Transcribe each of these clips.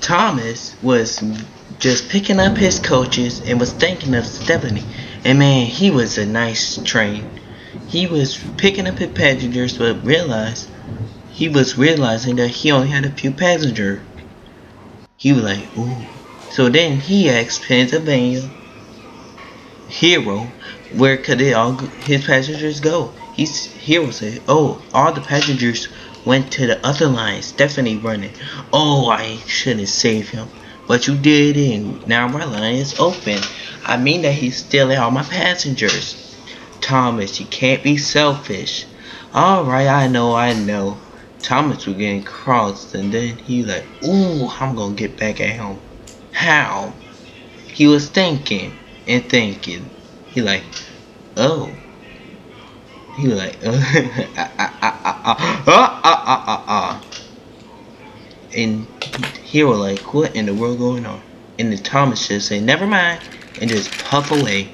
Thomas was just picking up his coaches and was thinking of Stephanie. And man, he was a nice train. He was picking up his passengers, but realizing that he only had a few passengers. He was like, ooh. So then he asked Pennsylvania Hero, where could his passengers go? Hero said, oh, all the passengers went to the other line. Stephanie running. Oh, I should have saved him. But you did, and now my line is open. I mean that he's stealing all my passengers. Thomas, you can't be selfish. Alright, I know. Thomas was getting crossed, and then he like, ooh, I'm gonna get back at him. How? He was thinking and thinking. He like, oh. He was like, and he was like, what in the world going on? And then Thomas just say, never mind, and just puff away.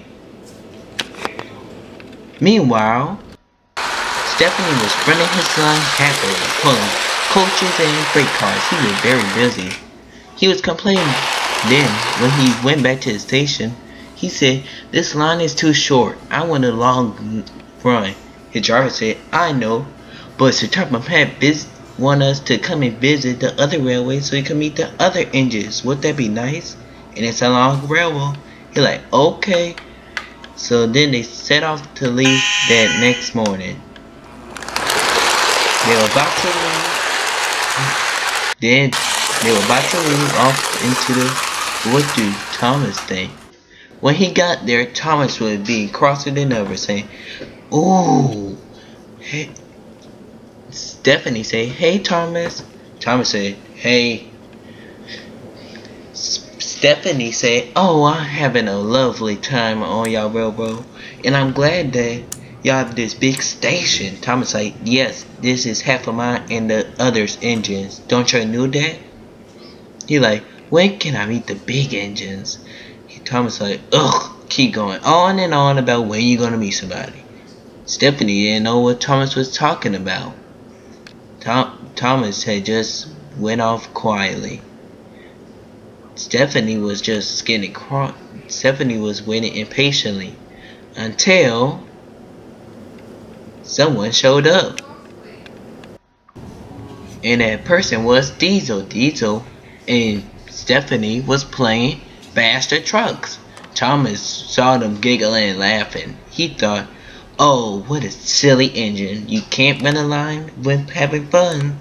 Meanwhile, Stephanie was running his line happily, pulling coaches and freight cars. He was very busy. He was complaining. Then, when he went back to the station, he said, this line is too short. I want a long run. His driver said, I know, but Sir Tupman want us to come and visit the other railway so he can meet the other engines. Would that be nice? And it's a long railroad. He like, okay. So then they set off to leave that next morning. They were about to leave. Then they were about to leave off into the what do Thomas think? When he got there, Thomas was being crosser than ever, saying, ooh. Hey. Stephanie said, hey Thomas. Thomas said, hey. Stephanie said, oh, I'm having a lovely time on y'all railroad, and I'm glad that y'all have this big station. Thomas like, yes, this is half of mine and the others' engines. Don't you know that? He like, when can I meet the big engines? Thomas like, ugh, keep going on and on about when you're gonna meet somebody. Stephanie didn't know what Thomas was talking about. Thomas had just went off quietly. Stephanie was just getting cross. Stephanie was waiting impatiently until someone showed up. And that person was Diesel. Diesel and Stephanie was playing faster trucks. Thomas saw them giggling and laughing. He thought, oh, what a silly engine. You can't run a line when having fun.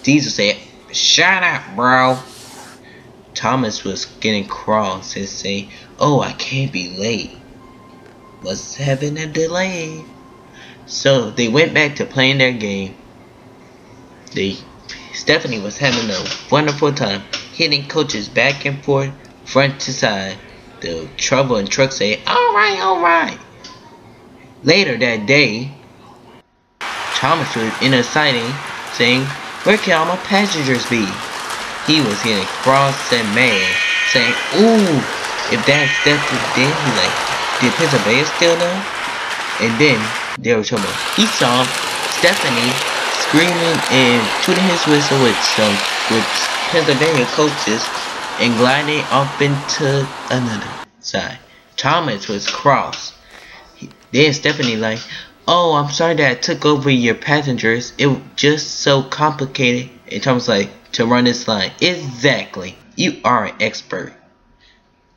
Diesel said, shut up, bro. Thomas was getting cross and saying, oh, I can't be late. Was having a delay. So they went back to playing their game. Stephanie was having a wonderful time, hitting coaches back and forth, front to side. The trouble and truck say, alright. Later that day, Thomas was in a siding saying, where can all my passengers be? He was getting cross and mad, saying, ooh, if that's Stephanie, then he like, did Pennsylvania still know? And then they were talking about, he saw Stephanie screaming and tooting his whistle with Pennsylvania coaches and gliding off into another side. Thomas was cross. Then Stephanie like, oh, I'm sorry that I took over your passengers. It was just so complicated. And Thomas like, to run this line. Exactly. You are an expert.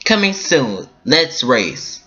Coming soon. Let's race.